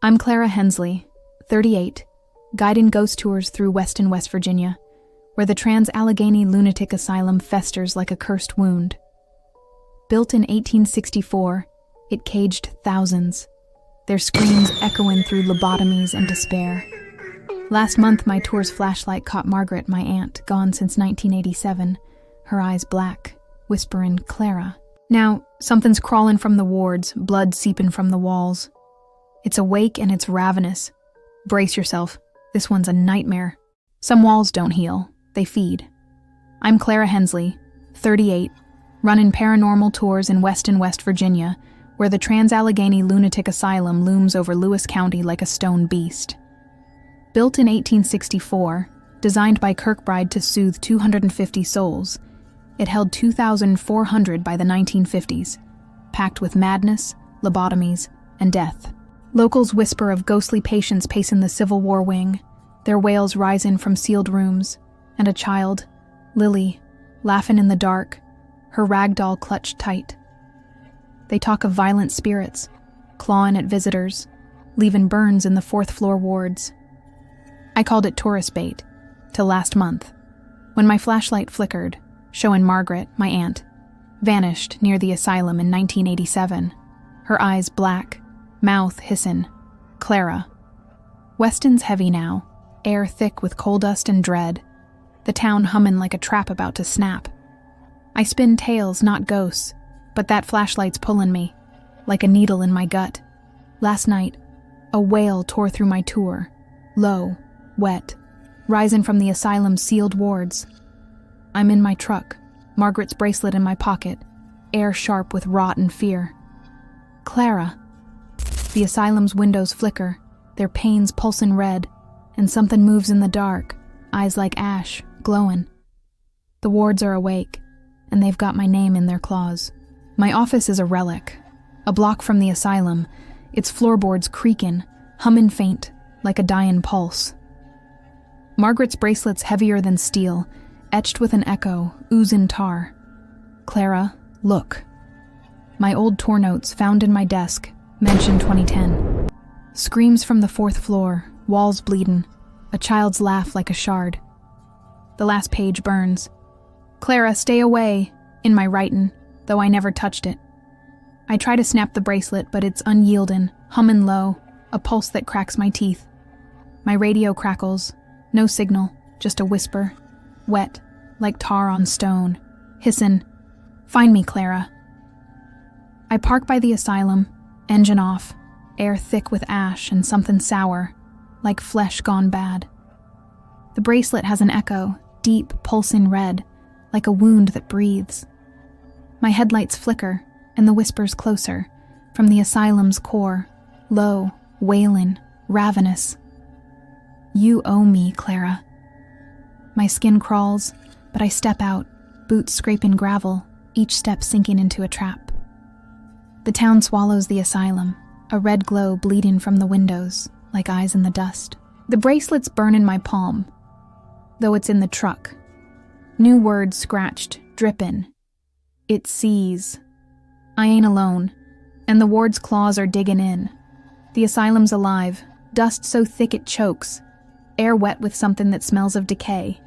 I'm Clara Hensley, 38, guiding ghost tours through Weston, West Virginia, where the Trans-Allegheny Lunatic Asylum festers like a cursed wound. Built in 1864, it caged thousands, their screams echoing through lobotomies and despair. Last month, my tour's flashlight caught Margaret, my aunt, gone since 1987, her eyes black, whispering, "Clara." Now, something's crawling from the wards, blood seeping from the walls. It's awake and it's ravenous. Brace yourself. This one's a nightmare. Some walls don't heal. They feed. I'm Clara Hensley, 38, running paranormal tours in Weston, West Virginia, where the Trans-Allegheny Lunatic Asylum looms over Lewis County like a stone beast. Built in 1864, designed by Kirkbride to soothe 250 souls, it held 2,400 by the 1950s, packed with madness, lobotomies, and death. Locals whisper of ghostly patients pacing the Civil War wing, their wails rising from sealed rooms, and a child, Lily, laughing in the dark, her ragdoll clutched tight. They talk of violent spirits, clawing at visitors, leaving burns in the fourth-floor wards. I called it tourist bait, till last month, when my flashlight flickered, showing Margaret, my aunt, vanished near the asylum in 1987, her eyes black, mouth hissing. Clara. Weston's heavy now, air thick with coal dust and dread, the town humming like a trap about to snap. I spin tales, not ghosts, but that flashlight's pulling me, like a needle in my gut. Last night, a wail tore through my tour, low, wet, rising from the asylum's sealed wards. I'm in my truck, Margaret's bracelet in my pocket, air sharp with rot and fear. Clara. The asylum's windows flicker, their panes pulsing red, and something moves in the dark, eyes like ash, glowing. The wards are awake, and they've got my name in their claws. My office is a relic, a block from the asylum, its floorboards creaking, humming faint, like a dying pulse. Margaret's bracelet's heavier than steel, etched with an echo, oozing tar. Clara, look. My old tour notes found in my desk, mention 2010. Screams from the fourth floor, walls bleeding, a child's laugh like a shard. The last page burns. Clara, stay away, in my writing, though I never touched it. I try to snap the bracelet, but it's unyielding, humming low, a pulse that cracks my teeth. My radio crackles, no signal, just a whisper, wet, like tar on stone, hissing, "Find me, Clara." I park by the asylum, engine off, air thick with ash and something sour, like flesh gone bad. The bracelet has an echo, deep, pulsing red, like a wound that breathes. My headlights flicker, and the whispers closer, from the asylum's core, low, wailing, ravenous. You owe me, Clara. My skin crawls, but I step out, boots scraping gravel, each step sinking into a trap. The town swallows the asylum, a red glow bleeding from the windows, like eyes in the dust. The bracelets burn in my palm, though it's in the truck. New words scratched, dripping. It sees. I ain't alone, and the ward's claws are digging in. The asylum's alive, dust so thick it chokes, air wet with something that smells of decay.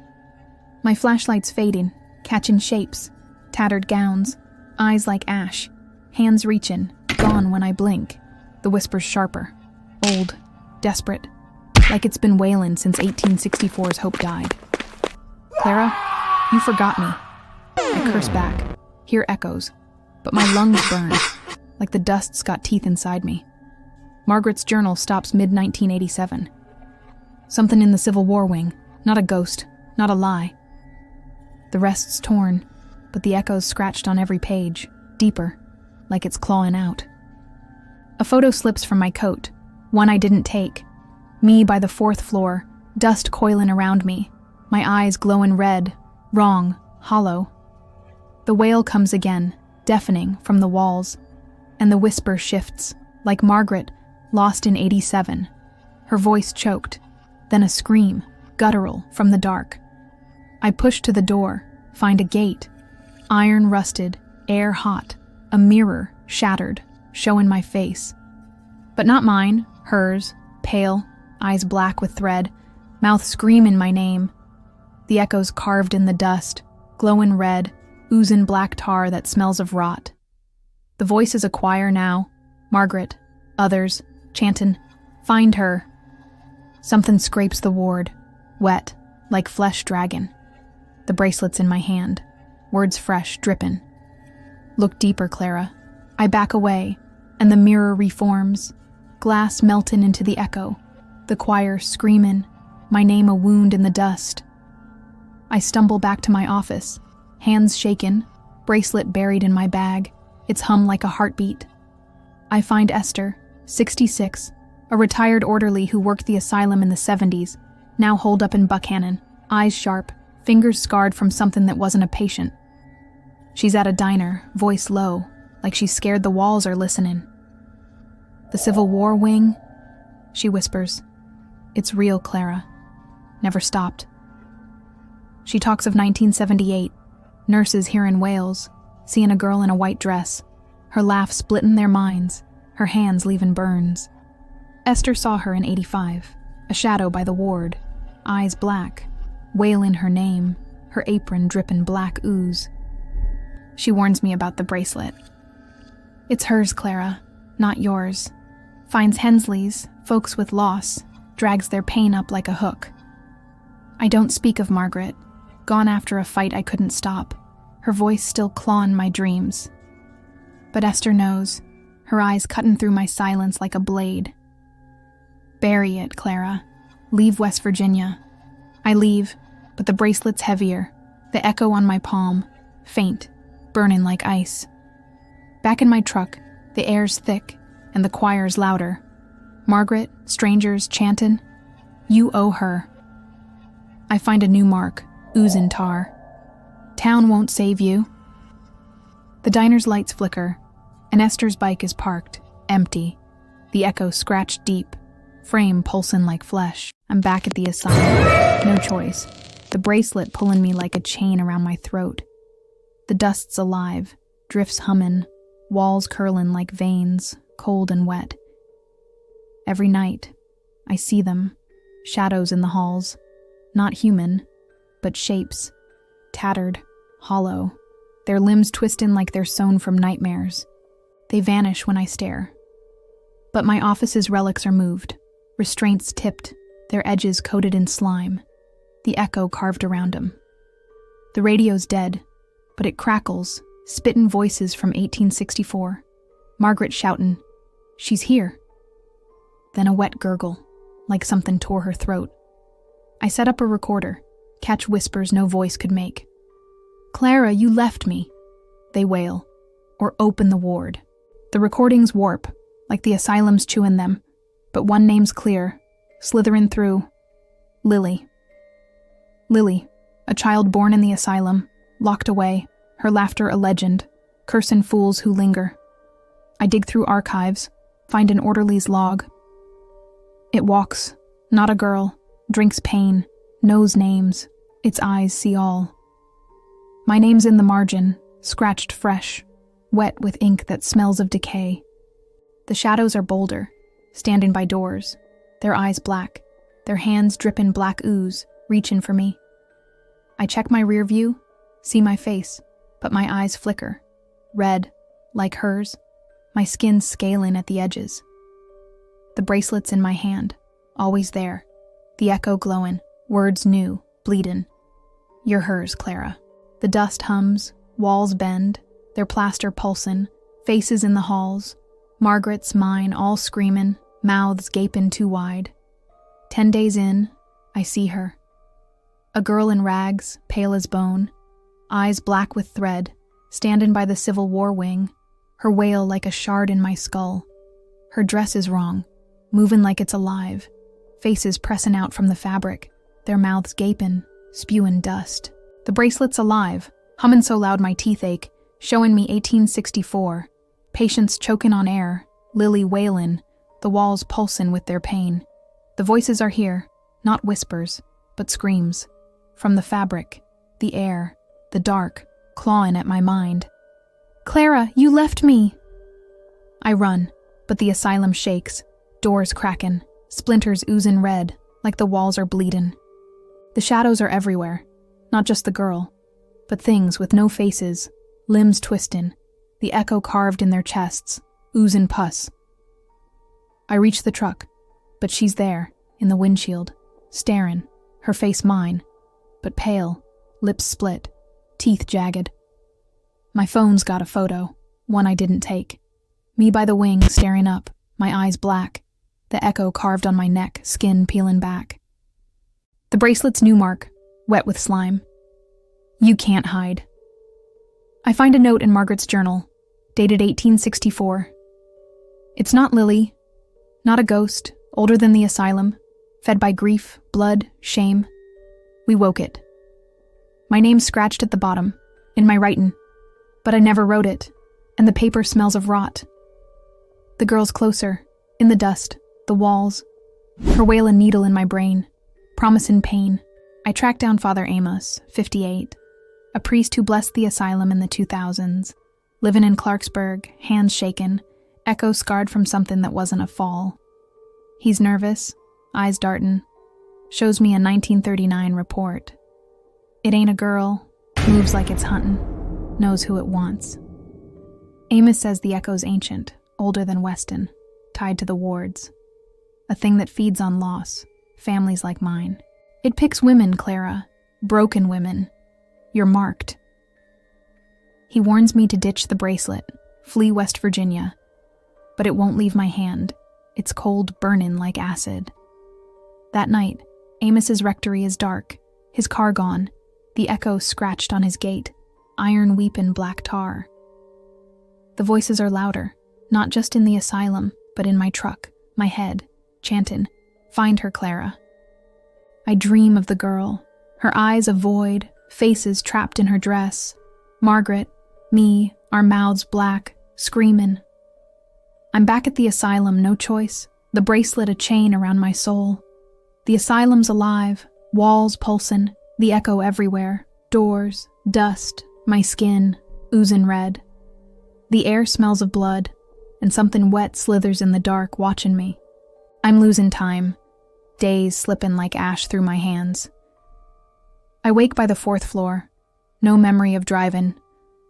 My flashlight's fading, catching shapes, tattered gowns, eyes like ash, hands reaching, gone when I blink. The whisper's sharper, old, desperate, like it's been wailing since 1864's hope died. Clara, you forgot me. I curse back, hear echoes, but my lungs burn, like the dust's got teeth inside me. Margaret's journal stops mid-1987. Something in the Civil War wing, not a ghost, not a lie. The rest's torn, but the echo's scratched on every page, deeper, like it's clawing out. A photo slips from my coat, one I didn't take. Me by the fourth floor, dust coiling around me, my eyes glowing red, wrong, hollow. The wail comes again, deafening from the walls, and the whisper shifts, like Margaret, lost in 87. Her voice choked, then a scream, guttural, from the dark. I push to the door, find a gate, iron rusted, air hot, a mirror shattered, showing my face. But not mine, Hers, pale, eyes black with thread, mouth screamin' my name. The echoes carved in the dust, glowin' red, oozin' black tar that smells of rot. The voice is a choir now, Margaret, others, chantin', find her. Something scrapes the ward, wet, like flesh draggin'. The bracelet's in my hand, words fresh, drippin'. Look deeper, Clara. I back away, and the mirror reforms, glass meltin' into the echo, the choir screamin', my name a wound in the dust. I stumble back to my office, hands shaken, bracelet buried in my bag, its hum like a heartbeat. I find Esther, 66, a retired orderly who worked the asylum in the 70s, now holed up in Buckhannon, eyes sharp, fingers scarred from something that wasn't a patient. She's at a diner, voice low, like she's scared the walls are listening. The Civil War wing? She whispers. It's real, Clara. Never stopped. She talks of 1978, nurses here in Wales, seeing a girl in a white dress, her laugh splitting their minds, her hands leaving burns. Esther saw her in 85, a shadow by the ward, eyes black, wail in her name, her apron dripping black ooze. She warns me about the bracelet. It's hers, Clara, not yours. Finds Hensley's, folks with loss, drags their pain up like a hook. I don't speak of Margaret, gone after a fight I couldn't stop, her voice still clawing my dreams. But Esther knows, her eyes cutting through my silence like a blade. Bury it, Clara. Leave West Virginia. I leave, but the bracelet's heavier, the echo on my palm, faint, burning like ice. Back in my truck, the air's thick, and the choir's louder. Margaret, strangers, chantin', you owe her. I find a new mark, oozing tar. Town won't save you. The diner's lights flicker, and Esther's bike is parked, empty. The echo scratched deep, frame pulsing like flesh. I'm back at the asylum, no choice. The bracelet pulling me like a chain around my throat. The dust's alive, drifts hummin', walls curlin' like veins, cold and wet. Every night, I see them, shadows in the halls, not human, but shapes, tattered, hollow, their limbs twistin' like they're sewn from nightmares. They vanish when I stare. But my office's relics are moved, restraints tipped, their edges coated in slime, the echo carved around them. The radio's dead, but it crackles, spittin' voices from 1864. Margaret shoutin', she's here. Then a wet gurgle, like something tore her throat. I set up a recorder, catch whispers no voice could make. Clara, you left me, they wail, or open the ward. The recordings warp, like the asylum's chewing them, but one name's clear, slitherin' through. Lily. Lily, a child born in the asylum, locked away, her laughter a legend, cursin' fools who linger. I dig through archives, find an orderly's log. It walks, not a girl, drinks pain, knows names, its eyes see all. My name's in the margin, scratched fresh, wet with ink that smells of decay. The shadows are bolder, standing by doors, their eyes black, their hands drippin' black ooze, reachin' for me. I check my rear view, see my face, but my eyes flicker, red, like hers, my skin scalin' at the edges. The bracelet's in my hand, always there, the echo glowin', words new, bleedin'. You're hers, Clara. The dust hums, walls bend, their plaster pulsin', faces in the halls, Margaret's, mine, all screamin', mouths gapin' too wide. 10 days in, I see her. A girl in rags, pale as bone, eyes black with thread, standin' by the Civil War wing, her wail like a shard in my skull. Her dress is wrong, movin' like it's alive, faces pressin' out from the fabric, their mouths gapin', spewin' dust. The bracelet's alive, hummin' so loud my teeth ache, showin' me 1864, patients chokin' on air, Lily wailin', the walls pulsin' with their pain. The voices are here, not whispers, but screams. From the fabric, the air, the dark, clawin' at my mind. Clara, you left me! I run, but the asylum shakes. Doors crackin', splinters oozin' red, like the walls are bleedin'. The shadows are everywhere, not just the girl, but things with no faces, limbs twistin', the echo carved in their chests, oozin' pus. I reach the truck, but she's there, in the windshield, starin', her face mine, but pale, lips split, teeth jagged. My phone's got a photo, one I didn't take. Me by the wing, staring up, my eyes black, the echo carved on my neck, skin peeling back. The bracelet's new mark, wet with slime. You can't hide. I find a note in Margaret's journal, dated 1864. It's not Lily, not a ghost, older than the asylum, fed by grief, blood, shame. We woke it. My name's scratched at the bottom, in my writin', but I never wrote it, and the paper smells of rot. The girl's closer, in the dust, the walls, her wailin' needle in my brain, promisin' pain. I tracked down Father Amos, 58, a priest who blessed the asylum in the 2000s, livin' in Clarksburg, hands shaken, echo scarred from something that wasn't a fall. He's nervous, eyes dartin', shows me a 1939 report. It ain't a girl, moves like it's huntin', knows who it wants. Amos says the echo's ancient, older than Weston, tied to the wards. A thing that feeds on loss, families like mine. It picks women, Clara, broken women. You're marked. He warns me to ditch the bracelet, flee West Virginia. But it won't leave my hand. It's cold, burnin' like acid. That night, Amos's rectory is dark, his car gone, the echo scratched on his gate, iron weepin' black tar. The voices are louder, not just in the asylum, but in my truck, my head, chantin', "Find her, Clara." I dream of the girl, her eyes a void, faces trapped in her dress. Margaret, me, our mouths black, screamin'. I'm back at the asylum, no choice, the bracelet a chain around my soul. The asylum's alive, walls pulsin', the echo everywhere, doors, dust, my skin, oozin' red. The air smells of blood, and something wet slithers in the dark, watchin' me. I'm losing time, days slippin' like ash through my hands. I wake by the 4th floor, no memory of drivin',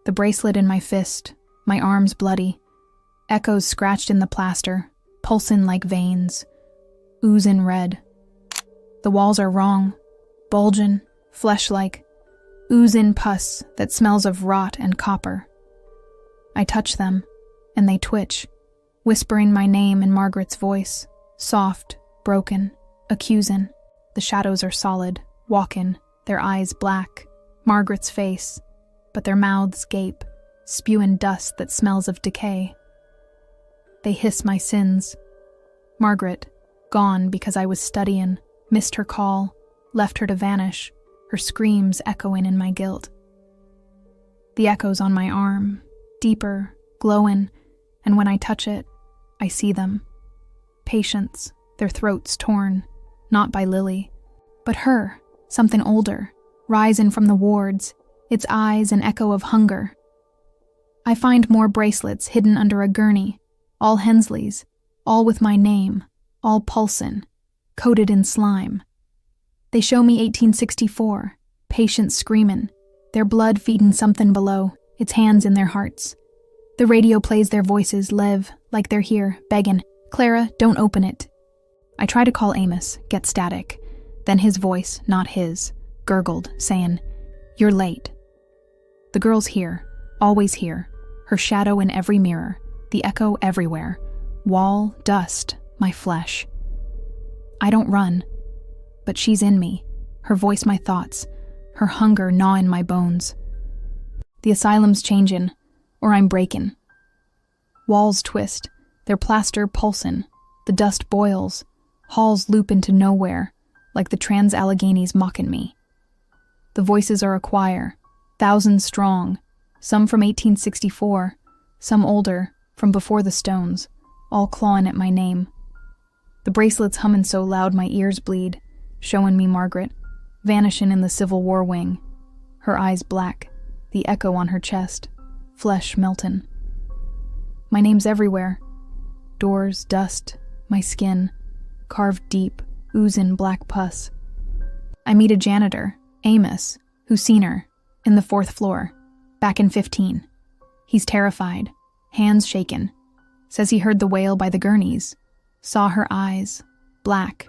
the bracelet in my fist, my arms bloody, echoes scratched in the plaster, pulsin' like veins, oozin' red. The walls are wrong, bulgin', flesh-like, oozin' pus that smells of rot and copper. I touch them, and they twitch, whispering my name in Margaret's voice, soft, broken, accusin'. The shadows are solid, walkin', their eyes black, Margaret's face, but their mouths gape, spewin' dust that smells of decay. They hiss my sins. Margaret, gone because I was studyin', missed her call, left her to vanish, her screams echoing in my guilt. The echo's on my arm, deeper, glowin', and when I touch it, I see them. Patients, their throats torn, not by Lily, but her, something older, risin' from the wards, its eyes an echo of hunger. I find more bracelets hidden under a gurney, all Hensley's, all with my name, all pulsin', coated in slime. They show me 1864, patients screamin', their blood feedin' something below, its hands in their hearts. The radio plays their voices live, like they're here, beggin', "Clara, don't open it." I try to call Amos, get static. Then his voice, not his, gurgled, sayin', "You're late." The girl's here, always here, her shadow in every mirror, the echo everywhere, wall, dust, my flesh. I don't run, but she's in me, her voice my thoughts, her hunger gnawin' my bones. The asylum's changin', or I'm breakin'. Walls twist, their plaster pulsin', the dust boils, halls loop into nowhere, like the Trans-Alleghenies mockin' me. The voices are a choir, thousands strong, some from 1864, some older, from before the stones, all clawin' at my name. The bracelet's hummin' so loud my ears bleed, showin' me Margaret, vanishin' in the Civil War wing, her eyes black, the echo on her chest, flesh meltin'. My name's everywhere, doors, dust, my skin, carved deep, oozing black pus. I meet a janitor, Amos, who's seen her, in the 4th floor, back in 15. He's terrified, hands shaken, says he heard the wail by the gurneys, saw her eyes, black,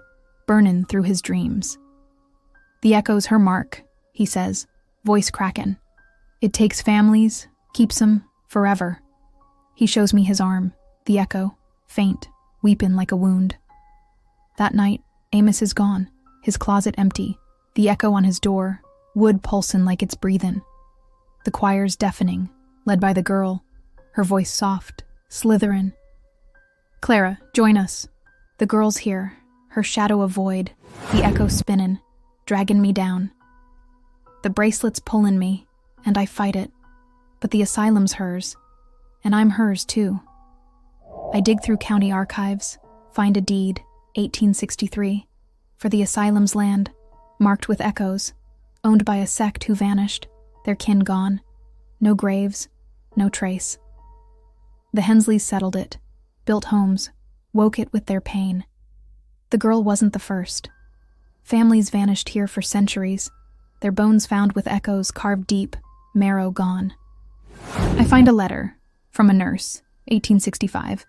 burnin' through his dreams. The echo's her mark, he says, voice crackin'. It takes families, keeps 'em, forever. He shows me his arm, the echo, faint, weepin' like a wound. That night, Amos is gone, his closet empty, the echo on his door, wood pulsin' like it's breathin'. The choir's deafening, led by the girl, her voice soft, slitherin'. Clara, join us. The girl's here, her shadow a void, the echo spinnin', draggin' me down. The bracelet's pullin' me, and I fight it, but the asylum's hers, and I'm hers too. I dig through county archives, find a deed, 1863, for the asylum's land, marked with echoes, owned by a sect who vanished, their kin gone, no graves, no trace. The Hensleys settled it, built homes, woke it with their pain. The girl wasn't the first. Families vanished here for centuries, their bones found with echoes carved deep, marrow gone. I find a letter from a nurse, 1865,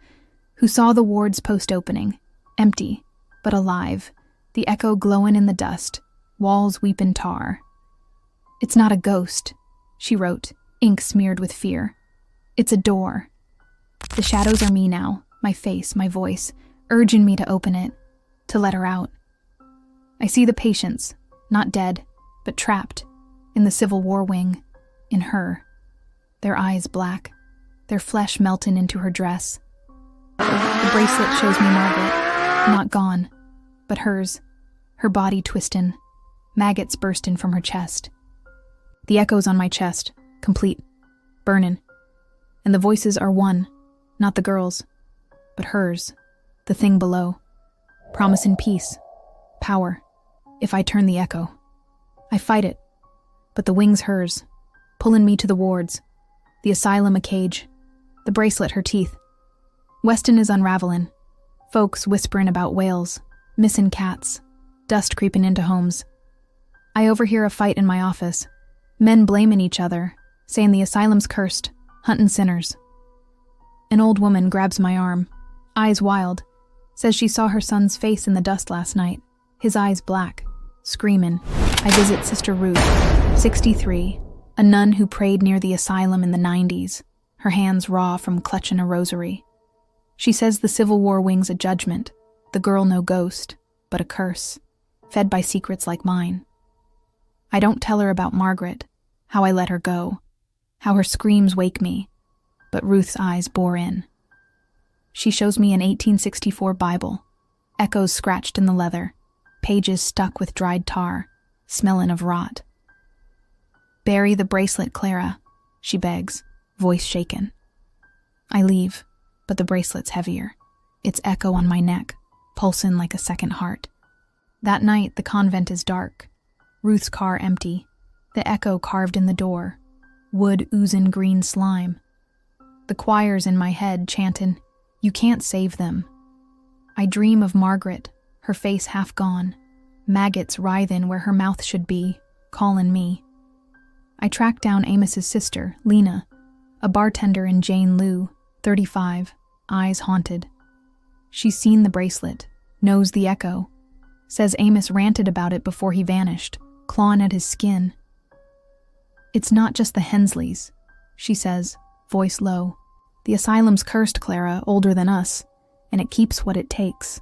who saw the wards post-opening, empty, but alive, the echo glowin' in the dust, walls weepin' tar. It's not a ghost, she wrote, ink smeared with fear. It's a door. The shadows are me now, my face, my voice, urging me to open it, to let her out. I see the patients, not dead, but trapped, in the Civil War wing, in her. Their eyes black, their flesh melting into her dress. The bracelet shows me Margaret, not gone, but hers, her body twistin', maggots burstin' from her chest. The echoes on my chest, complete, burnin', and the voices are one, not the girl's, but hers, the thing below, promisin' peace, power, if I turn the echo. I fight it, but the wing's hers, pullin' me to the wards, the asylum a cage, the bracelet her teeth. Weston is unraveling, folks whisperin' about wails, missin' cats, dust creepin' into homes. I overhear a fight in my office, men blamin' each other, sayin' the asylum's cursed, huntin' sinners. An old woman grabs my arm, eyes wild, says she saw her son's face in the dust last night, his eyes black, screamin'. I visit Sister Ruth, 63, a nun who prayed near the asylum in the 90s, her hands raw from clutching a rosary. She says the Civil War wing's a judgment, the girl no ghost, but a curse, fed by secrets like mine. I don't tell her about Margaret, how I let her go, how her screams wake me, but Ruth's eyes bore in. She shows me an 1864 Bible, echoes scratched in the leather, pages stuck with dried tar, smellin' of rot. Bury the bracelet, Clara, she begs, voice shaken. I leave, but the bracelet's heavier, its echo on my neck, pulsin' like a second heart. That night, the convent is dark, Ruth's car empty, the echo carved in the door, wood oozin' green slime. The choir's in my head chantin', "You can't save them." I dream of Margaret, her face half gone, maggots writhin' where her mouth should be, callin' me. I track down Amos's sister, Lena, a bartender in Jane Lou, 35, eyes haunted. She's seen the bracelet, knows the echo, says Amos ranted about it before he vanished, clawing at his skin. "It's not just the Hensleys," she says, voice low. "The asylum's cursed, Clara, older than us, and it keeps what it takes."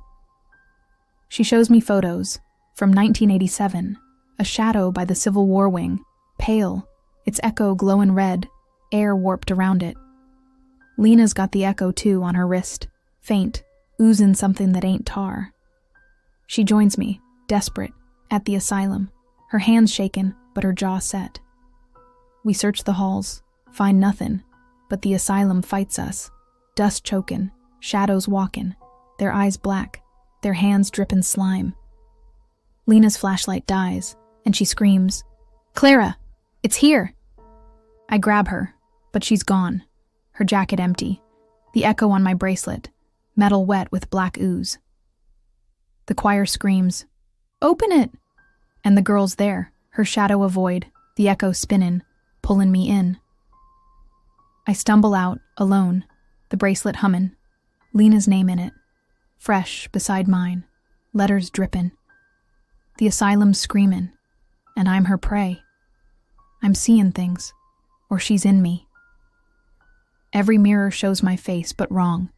She shows me photos from 1987, a shadow by the Civil War wing, pale, its echo glowing red, air warped around it. Lena's got the echo too on her wrist, faint, oozing something that ain't tar. She joins me, desperate, at the asylum, her hands shaken but her jaw set. We search the halls, find nothing, but the asylum fights us, dust chokin', shadows walkin', their eyes black, their hands drippin' slime. Lena's flashlight dies, and she screams, "Clara, it's here!" I grab her, but she's gone, her jacket empty, the echo on my bracelet, metal wet with black ooze. The choir screams, "Open it!" And the girl's there, her shadow a void, the echo spinnin', pullin' me in. I stumble out, alone, the bracelet hummin', Lena's name in it, fresh beside mine, letters drippin'. The asylum's screamin', and I'm her prey. I'm seein' things, or she's in me. Every mirror shows my face, but wrong.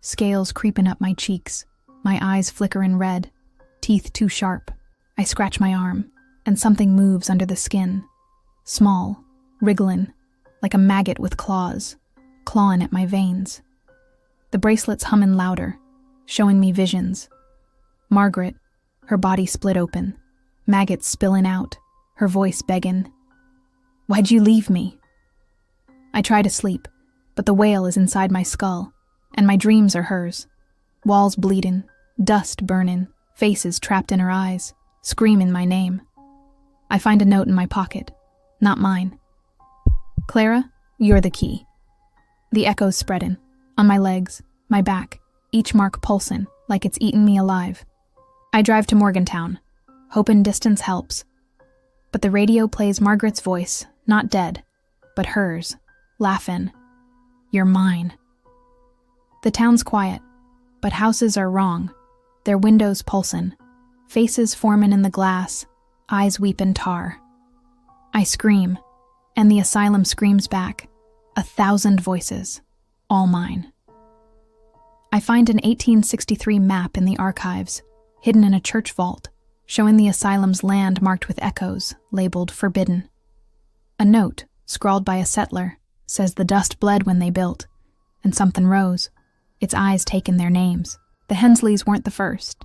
Scales creepin' up my cheeks, my eyes flickerin' red, teeth too sharp. I scratch my arm, and something moves under the skin. Small, wrigglin', like a maggot with claws, clawin' at my veins. The bracelet's hummin' louder, showing me visions. Margaret, her body split open, maggots spillin' out, her voice beggin', "Why'd you leave me?" I try to sleep, but the wail is inside my skull, and my dreams are hers. Walls bleedin', dust burnin', faces trapped in her eyes, screamin' my name. I find a note in my pocket, not mine. "Clara, you're the key." The echo's spreadin', on my legs, my back, each mark pulsin' like it's eatin' me alive. I drive to Morgantown, hopin' distance helps. But the radio plays Margaret's voice, not dead, but hers, laughin', "You're mine." The town's quiet, but houses are wrong, their windows pulsin', faces formin' in the glass, eyes weepin' tar. I scream, and the asylum screams back, 1,000 voices, all mine. I find an 1863 map in the archives, hidden in a church vault, showing the asylum's land marked with echoes, labeled forbidden. A note, scrawled by a settler, says the dust bled when they built, and something rose, its eyes taking their names. The Hensleys weren't the first.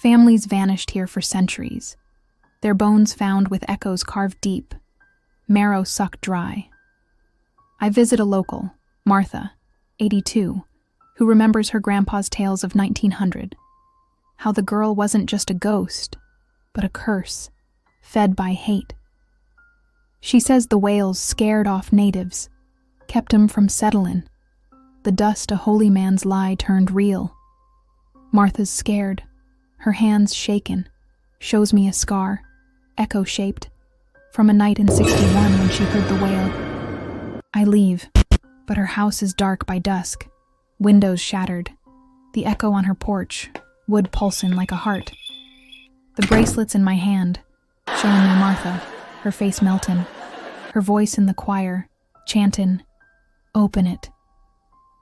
Families vanished here for centuries, their bones found with echoes carved deep, marrow sucked dry. I visit a local, Martha, 82, who remembers her grandpa's tales of 1900, how the girl wasn't just a ghost, but a curse, fed by hate. She says the wails scared off natives, kept 'em from settlin'. The dust a holy man's lie turned real. Martha's scared, her hands shaken, shows me a scar, echo-shaped, from a night in 61 when she heard the wail. I leave, but her house is dark by dusk, windows shattered, the echo on her porch, wood pulsin' like a heart. The bracelet's in my hand, showing me Martha, her face meltin', her voice in the choir, chantin', "Open it."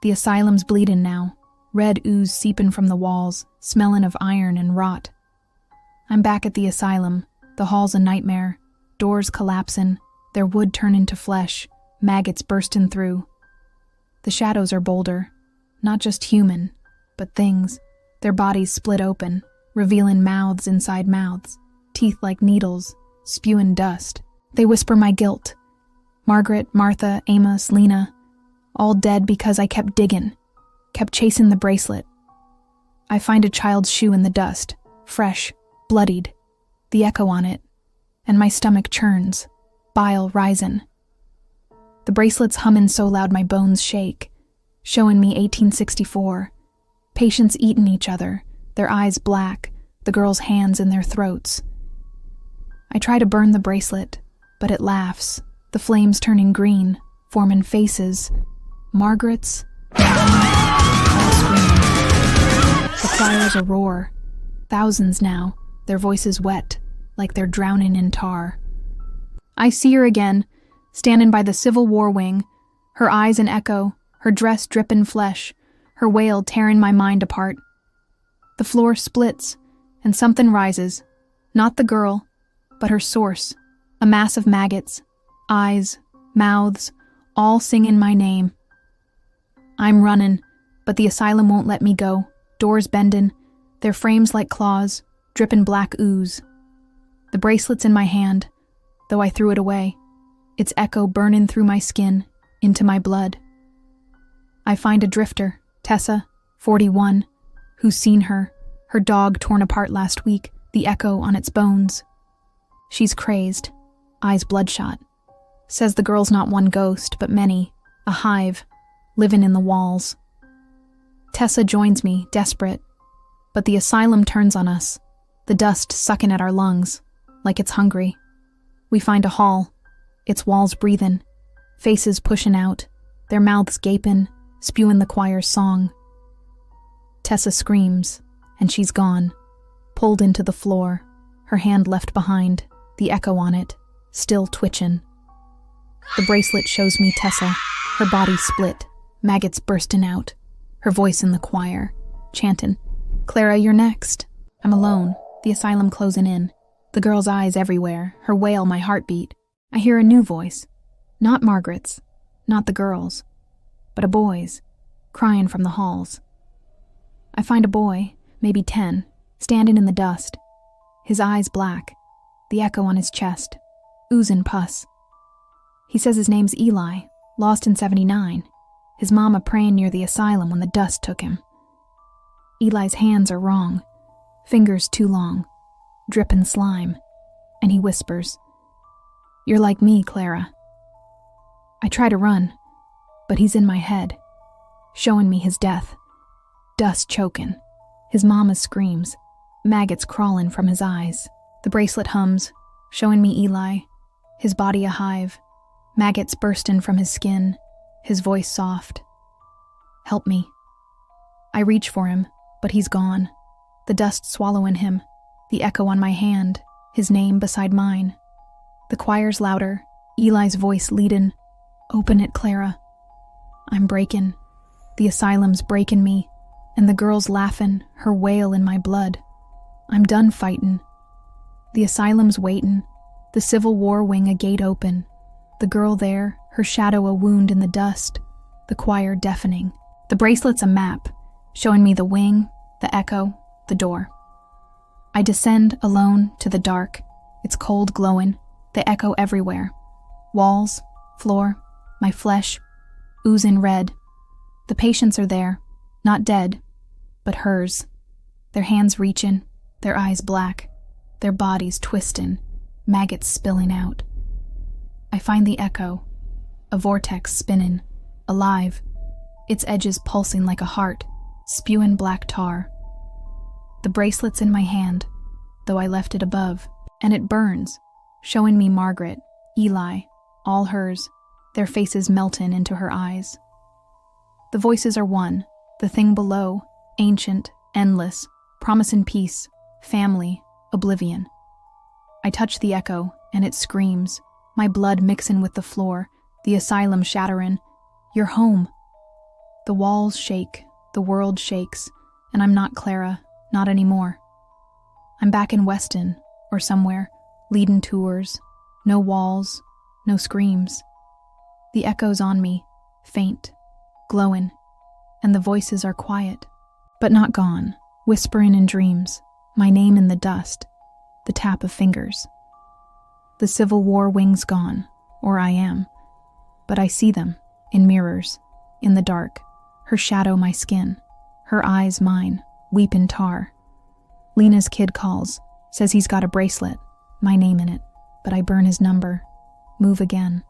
The asylum's bleedin' now, red ooze seepin' from the walls, smellin' of iron and rot. I'm back at the asylum, the hall's a nightmare, doors collapsin', their wood turnin' to flesh, maggots burstin' through. The shadows are bolder, not just human, but things, their bodies split open, revealin' mouths inside mouths, teeth like needles, spewin' dust. They whisper my guilt. Margaret, Martha, Amos, Lena, all dead because I kept diggin', kept chasin' the bracelet. I find a child's shoe in the dust, fresh, bloodied, the echo on it, and my stomach churns, bile risin'. The bracelet's hummin' so loud my bones shake, showin' me 1864, patients eatin' each other, their eyes black, the girls' hands in their throats. I try to burn the bracelet, but it laughs, the flames turning green, formin' faces. Margaret's, all screaming. The choir's a roar. Thousands now, their voices wet, like they're drowning in tar. I see her again, standing by the Civil War wing, her eyes an echo, her dress drippin' flesh, her wail tearing my mind apart. The floor splits, and something rises, not the girl, but her source, a mass of maggots, eyes, mouths, all singing my name. I'm running, but the asylum won't let me go, doors bendin', their frames like claws, drippin' black ooze. The bracelet's in my hand, though I threw it away, its echo burnin' through my skin, into my blood. I find a drifter, Tessa, 41, who's seen her dog torn apart last week, the echo on its bones. She's crazed, eyes bloodshot. Says the girl's not one ghost, but many, a hive, living in the walls. Tessa joins me, desperate. But the asylum turns on us, the dust sucking at our lungs, like it's hungry. We find a hall, its walls breathin', faces pushin' out, their mouths gapin', spewin' the choir's song. Tessa screams, and she's gone, pulled into the floor, her hand left behind, the echo on it, still twitchin'. The bracelet shows me Tessa, her body split, maggots burstin' out, her voice in the choir, chantin', "Clara, you're next." I'm alone, the asylum closin' in, the girl's eyes everywhere, her wail my heartbeat. I hear a new voice, not Margaret's, not the girl's, but a boy's, cryin' from the halls. I find a boy, maybe 10, standin' in the dust, his eyes black, the echo on his chest, oozin' pus. He says his name's Eli, lost in 79, his mama prayin' near the asylum when the dust took him. Eli's hands are wrong, fingers too long, drippin' slime, and he whispers, "You're like me, Clara." I try to run, but he's in my head, showing me his death, dust chokin', his mama screams, maggots crawlin' from his eyes. The bracelet hums, showing me Eli, his body a hive, maggots burstin' from his skin, his voice soft. "Help me." I reach for him, but he's gone, the dust swallowing him, the echo on my hand, his name beside mine. The choir's louder, Eli's voice leadin', "Open it, Clara." I'm breakin', the asylum's breakin' me, and the girl's laughin', her wail in my blood. I'm done fightin'. The asylum's waitin', the Civil War wing a gate open, the girl there, her shadow a wound in the dust, the choir deafening. The bracelet's a map, showing me the wing, the echo, the door. I descend alone to the dark, it's cold glowing, the echo everywhere. Walls, floor, my flesh, oozing red. The patients are there, not dead, but hers. Their hands reaching, their eyes black, their bodies twisting, maggots spilling out. I find the echo, a vortex spinning, alive, its edges pulsing like a heart, spewing black tar. The bracelet's in my hand, though I left it above, and it burns, showing me Margaret, Eli, all hers, their faces melting into her eyes. The voices are one, the thing below, ancient, endless, promising peace, family, oblivion. I touch the echo, and it screams, my blood mixing with the floor, the asylum shattering. "You're home." The walls shake, the world shakes, and I'm not Clara, not anymore. I'm back in Weston, or somewhere, leading tours, no walls, no screams. The echo's on me, faint, glowing, and the voices are quiet, but not gone, whispering in dreams, my name in the dust, the tap of fingers. The Civil War wing's gone, or I am, but I see them, in mirrors, in the dark, her shadow my skin, her eyes mine, weepin' tar. Lena's kid calls, says he's got a bracelet, my name in it, but I burn his number, move again.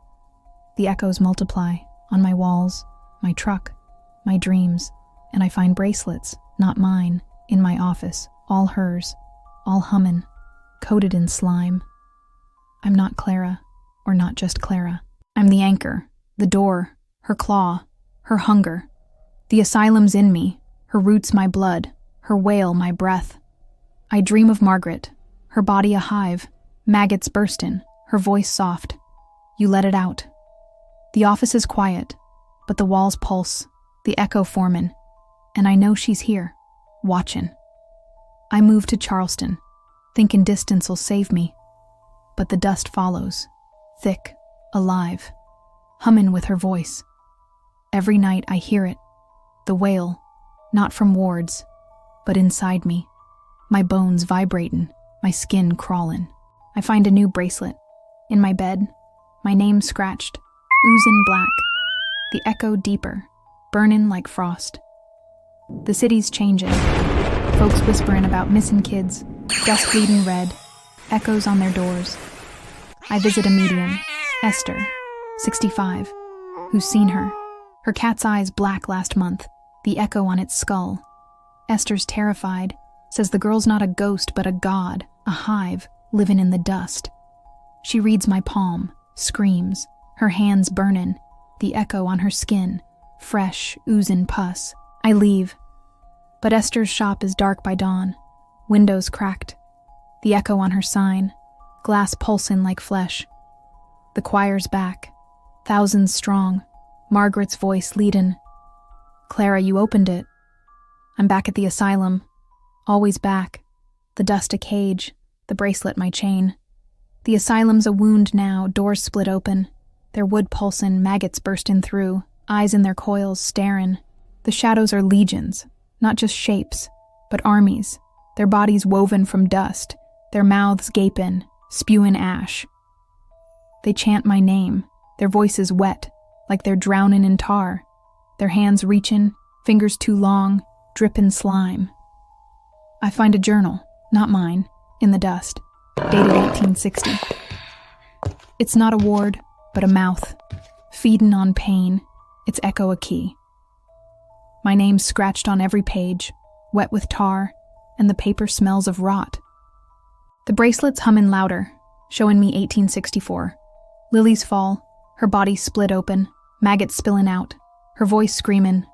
The echoes multiply, on my walls, my truck, my dreams, and I find bracelets, not mine, in my office, all hers, all hummin', coated in slime. I'm not Clara, or not just Clara. I'm the anchor, the door, her claw, her hunger. The asylum's in me, her roots my blood, her wail my breath. I dream of Margaret, her body a hive, maggots burstin', her voice soft. You let it out. The office is quiet, but the walls pulse, the echo formin', and I know she's here, watchin'. I move to Charleston, thinking distance'll save me, but the dust follows, thick, alive, hummin' with her voice. Every night I hear it, the wail, not from wards, but inside me, my bones vibratin', my skin crawlin'. I find a new bracelet, in my bed, my name scratched, oozing black, the echo deeper, burnin' like frost. The city's changing, folks whisperin' about missing kids, dust bleeding red, echoes on their doors. I visit a medium, Esther, 65, who's seen her. Her cat's eyes black last month, the echo on its skull. Esther's terrified, says the girl's not a ghost but a god, a hive, living in the dust. She reads my palm, screams, her hands burnin', the echo on her skin, fresh, oozing pus. I leave. But Esther's shop is dark by dawn, windows cracked, the echo on her sign, glass pulsing like flesh. The choir's back, thousands strong, Margaret's voice leadin'. Clara, you opened it. I'm back at the asylum, always back. The dust a cage, the bracelet my chain. The asylum's a wound now, doors split open. Their wood pulsin', maggots burstin' through, eyes in their coils starin'. The shadows are legions, not just shapes, but armies, their bodies woven from dust, their mouths gapin', spewin' ash. They chant my name, their voices wet, like they're drownin' in tar, their hands reachin', fingers too long, drippin' slime. I find a journal, not mine, in the dust, dated 1860. It's not a ward, but a mouth, feedin' on pain, its echo a key. My name's scratched on every page, wet with tar, and the paper smells of rot. The bracelet's hummin' louder, showing me 1864. Lilies fall, her body split open, maggots spillin' out, her voice screamin',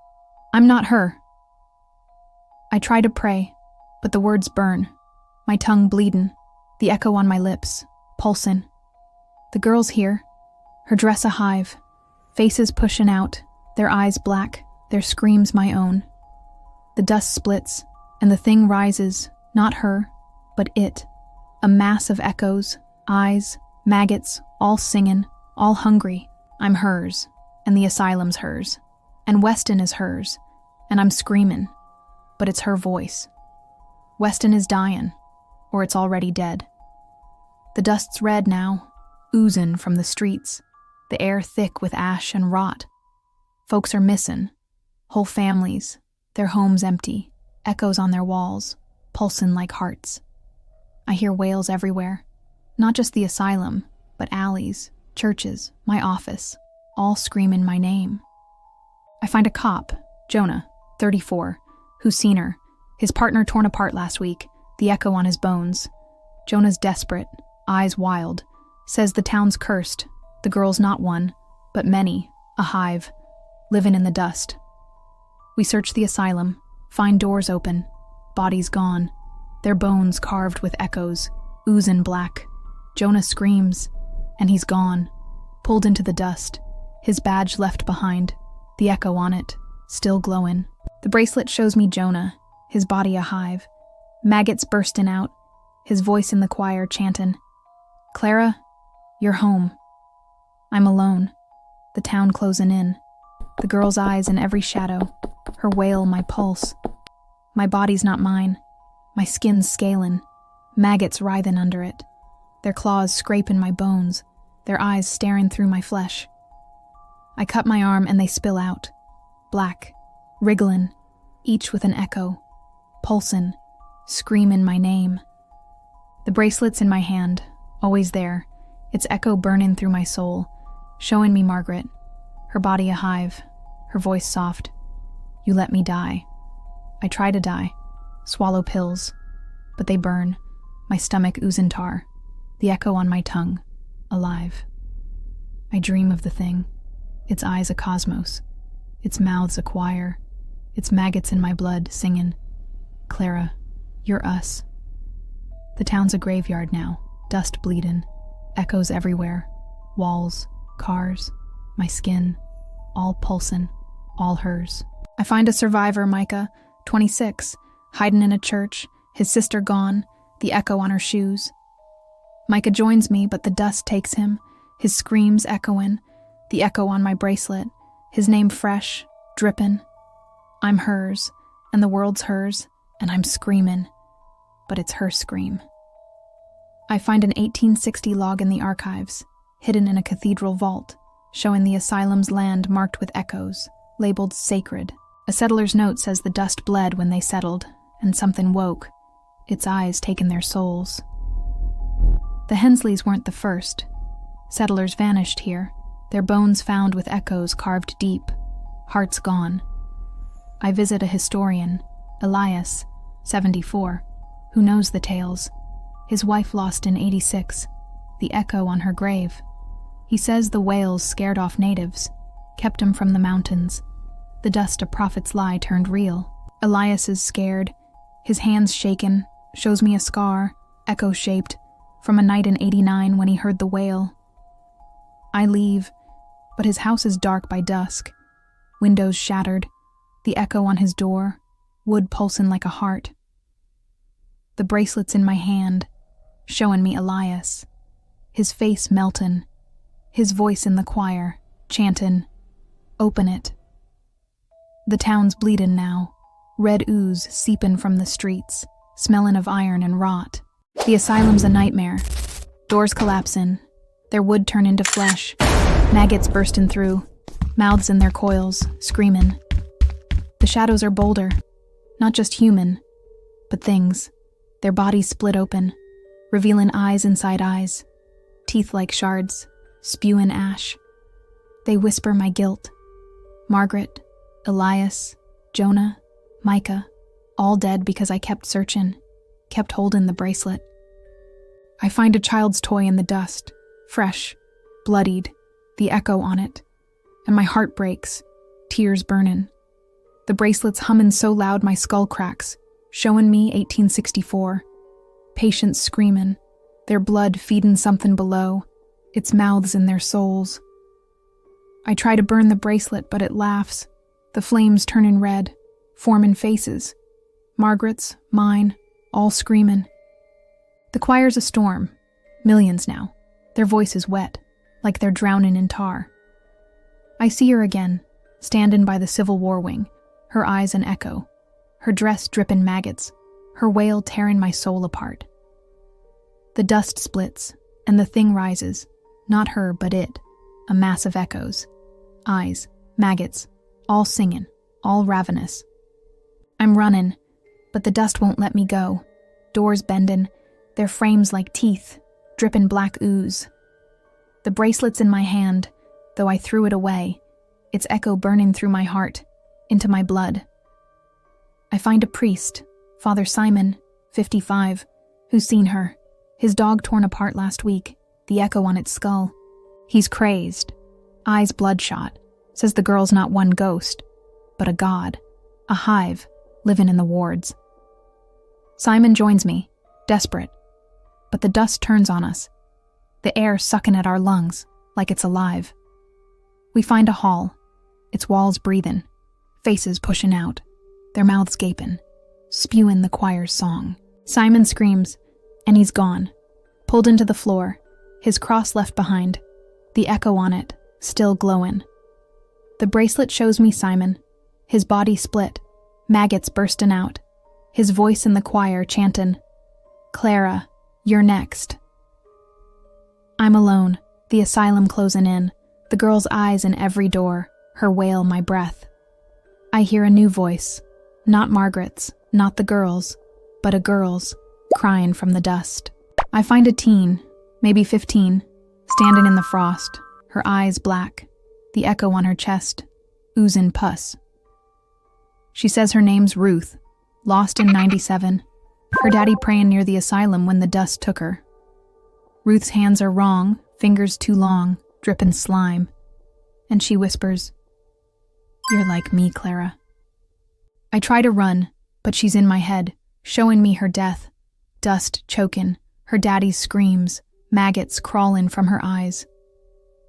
I'm not her. I try to pray, but the words burn, my tongue bleedin', the echo on my lips, pulsin'. The girl's here, her dress a hive, faces pushin' out, their eyes black, their screams my own. The dust splits, and the thing rises, not her, but it, a mass of echoes, eyes, maggots, all singin', all hungry. I'm hers, and the asylum's hers, and Weston is hers, and I'm screamin', but it's her voice. Weston is dyin', or it's already dead. The dust's red now, oozin' from the streets, the air thick with ash and rot. Folks are missin', whole families, their homes empty, echoes on their walls, pulsin' like hearts. I hear wails everywhere, not just the asylum, but alleys, churches, my office, all screamin' my name. I find a cop, Jonah, 34, who's seen her, his partner torn apart last week, the echo on his bones. Jonah's desperate, eyes wild, says the town's cursed, the girl's not one, but many, a hive, living in the dust. We search the asylum, find doors open, bodies gone, their bones carved with echoes, oozing black. Jonah screams, and he's gone, pulled into the dust, his badge left behind, the echo on it, still glowing. The bracelet shows me Jonah, his body a hive, maggots bursting out, his voice in the choir chantin', Clara, you're home. I'm alone, the town closing in, the girl's eyes in every shadow, her wail my pulse. My body's not mine, my skin's scalin', maggots writhing under it, their claws scraping my bones, their eyes staring through my flesh. I cut my arm and they spill out, black, wriggling, each with an echo, pulsin', screamin' my name. The bracelet's in my hand, always there, its echo burning through my soul, showing me Margaret, her body a hive, her voice soft. You let me die. I try to die, swallow pills, but they burn, my stomach oozing tar, the echo on my tongue, alive. I dream of the thing, its eyes a cosmos, its mouths a choir, its maggots in my blood singing, Clara, you're us. The town's a graveyard now, dust bleedin', echoes everywhere, walls, cars, my skin, all pulsin', all hers. I find a survivor, Micah, 26, hiding in a church, his sister gone, the echo on her shoes. Micah joins me, but the dust takes him, his screams echoing, the echo on my bracelet, his name fresh, drippin'. I'm hers, and the world's hers, and I'm screamin', but it's her scream. I find an 1860 log in the archives, hidden in a cathedral vault, showing the asylum's land marked with echoes, labeled sacred. A settler's note says the dust bled when they settled, and something woke, its eyes taking their souls. The Hensleys weren't the first. Settlers vanished here, their bones found with echoes carved deep, hearts gone. I visit a historian, Elias, 74, who knows the tales. His wife lost in 86, the echo on her grave. He says the wails scared off natives, kept him from the mountains. The dust a prophet's lie turned real. Elias is scared, his hands shaken, shows me a scar, echo-shaped, from a night in 89 when he heard the wail. I leave, but his house is dark by dusk. Windows shattered, the echo on his door, wood pulsing like a heart. The bracelet's in my hand, showing me Elias. His face meltin', his voice in the choir, chantin', "Open it." The town's bleedin' now, red ooze seepin' from the streets, smellin' of iron and rot. The asylum's a nightmare. Doors collapsin', their wood turn into flesh, maggots burstin' through, mouths in their coils, screamin'. The shadows are bolder, not just human, but things. Their bodies split open, revealin' eyes inside eyes, teeth like shards, spewin' ash. They whisper my guilt. Margaret, Elias, Jonah, Micah, all dead because I kept searchin', kept holdin' the bracelet. I find a child's toy in the dust, fresh, bloodied, the echo on it, and my heart breaks, tears burnin'. The bracelet's hummin' so loud my skull cracks, showin' me 1864. Patients screamin', their blood feedin' something below, its mouths in their souls. I try to burn the bracelet, but it laughs, the flames turnin' red, formin' faces. Margaret's, mine, all screamin'. The choir's a storm, millions now, their voices wet, like they're drownin' in tar. I see her again, standin' by the Civil War wing, her eyes an echo, her dress drippin' maggots, her wail tearing my soul apart. The dust splits, and the thing rises, not her but it, a mass of echoes. Eyes, maggots, all singin', all ravenous. I'm runnin', but the dust won't let me go. Doors bendin', their frames like teeth, drippin' black ooze. The bracelet's in my hand, though I threw it away, its echo burning through my heart, into my blood. I find a priest, Father Simon, 55, who's seen her, his dog torn apart last week, the echo on its skull. He's crazed, eyes bloodshot, says the girl's not one ghost, but a god, a hive, living in the wards. Simon joins me, desperate, but the dust turns on us, the air sucking at our lungs like it's alive. We find a hall, its walls breathin', faces pushin' out, their mouths gapin', spewin' the choir's song. Simon screams, and he's gone, pulled into the floor, his cross left behind, the echo on it, still glowin'. The bracelet shows me Simon, his body split, maggots burstin' out, his voice in the choir chantin', "Clara, you're next." I'm alone, the asylum closin' in, the girl's eyes in every door, her wail my breath. I hear a new voice, not Margaret's, not the girl's, but a girl's, crying from the dust. I find a teen, maybe 15, standing in the frost, her eyes black, the echo on her chest, oozing pus. She says her name's Ruth, lost in 97, her daddy praying near the asylum when the dust took her. Ruth's hands are wrong, fingers too long, dripping slime, and she whispers, "You're like me, Clara." I try to run, but she's in my head, showing me her death, dust chokin', her daddy's screams, maggots crawlin' from her eyes.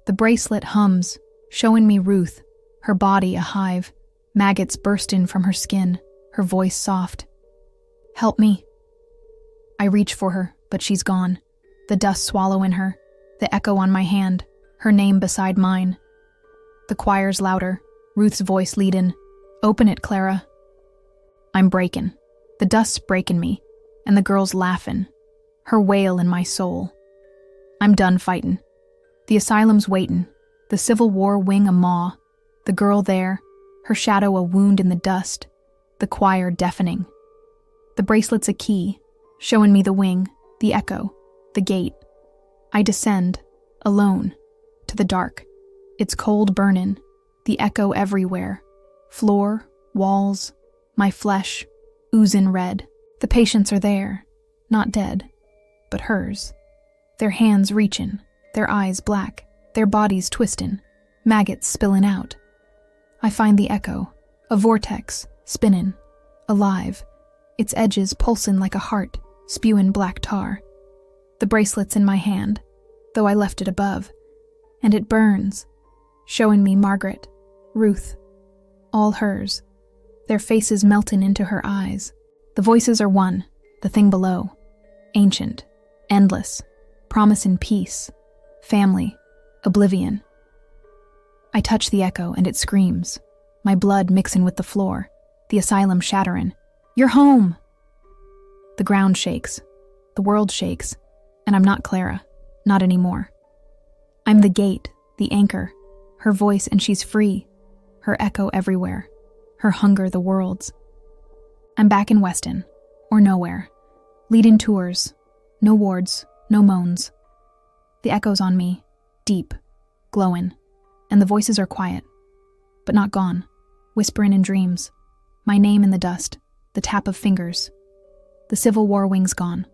The bracelet hums, showing me Ruth, her body a hive, maggots burstin' from her skin, her voice soft. "Help me." I reach for her, but she's gone, the dust swallowing her, the echo on my hand, her name beside mine. The choir's louder, Ruth's voice leadin', "Open it, Clara." I'm breakin', the dust's breakin' me, and the girl's laughin', her wail in my soul. I'm done fightin'. The asylum's waitin', the Civil War wing a maw, the girl there, her shadow a wound in the dust, the choir deafening. The bracelet's a key, showing me the wing, the echo, the gate. I descend, alone, to the dark. It's cold burnin', the echo everywhere, floor, walls, my flesh, oozing red. The patients are there, not dead, but hers. Their hands reachin', their eyes black, their bodies twistin', maggots spillin' out. I find the echo, a vortex, spinnin', alive, its edges pulsin' like a heart, spewin' black tar. The bracelet's in my hand, though I left it above, and it burns, showing me Margaret, Ruth, all hers, their faces meltin' into her eyes. The voices are one, the thing below, ancient, endless, promisin' peace, family, oblivion. I touch the echo and it screams, my blood mixin' with the floor, the asylum shatterin'. You're home! The ground shakes, the world shakes, and I'm not Clara, not anymore. I'm the gate, the anchor, her voice and she's free, her echo everywhere, her hunger the world's. I'm back in Weston, or nowhere, leading tours, no wards, no moans. The echo's on me, deep, glowin', and the voices are quiet, but not gone, whisperin' in dreams, my name in the dust, the tap of fingers. The Civil War wing's gone,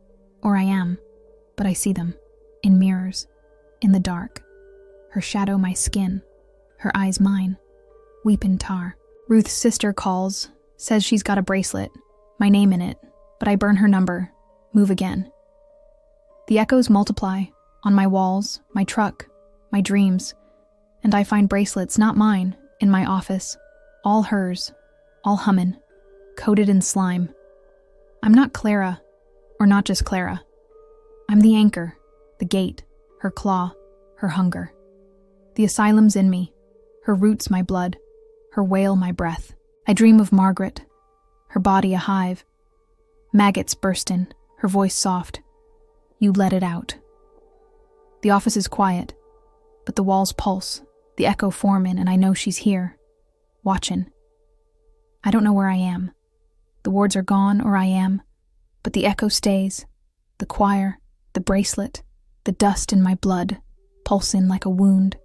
or I am, but I see them, in mirrors, in the dark. Her shadow my skin, her eyes mine, weepin' tar. Ruth's sister calls, says she's got a bracelet, my name in it, but I burn her number, move again. The echoes multiply, on my walls, my truck, my dreams, and I find bracelets not mine, in my office, all hers, all hummin', coated in slime. I'm not Clara, or not just Clara. I'm the anchor, the gate, her claw, her hunger. The asylum's in me, her roots my blood, her wail my breath. I dream of Margaret, her body a hive. Maggots burstin', her voice soft. You let it out. The office is quiet, but the walls pulse, the echo formin', and I know she's here, watchin'. I don't know where I am. The wards are gone, or I am, but the echo stays, the choir, the bracelet, the dust in my blood, pulsin' like a wound.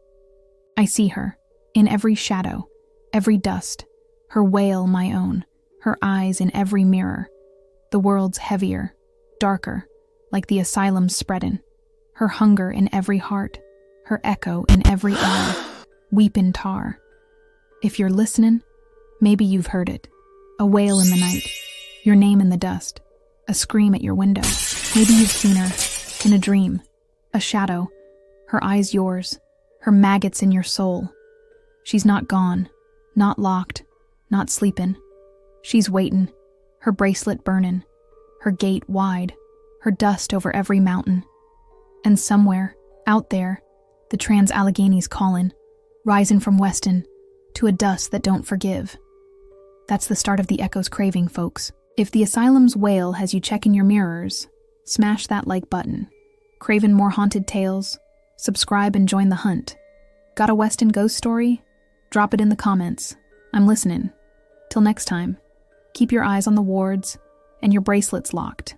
I see her, in every shadow, every dust, her wail my own, her eyes in every mirror. The world's heavier, darker, like the asylum spreadin', her hunger in every heart, her echo in every eye, weepin' tar. If you're listenin', maybe you've heard it, a wail in the night, your name in the dust, a scream at your window. Maybe you've seen her, in a dream, a shadow, her eyes yours, her maggots in your soul. She's not gone, not locked, not sleepin'. She's waitin', her bracelet burnin', her gate wide, her dust over every mountain. And somewhere, out there, the Trans-Allegheny's callin', risin' from Weston, to a dust that don't forgive. That's the start of the echo's craving, folks. If the asylum's wail has you checking your mirrors, smash that like button. Craving more haunted tales? Subscribe and join the hunt. Got a Weston ghost story? Drop it in the comments. I'm listening. Till next time, keep your eyes on the wards and your bracelets locked.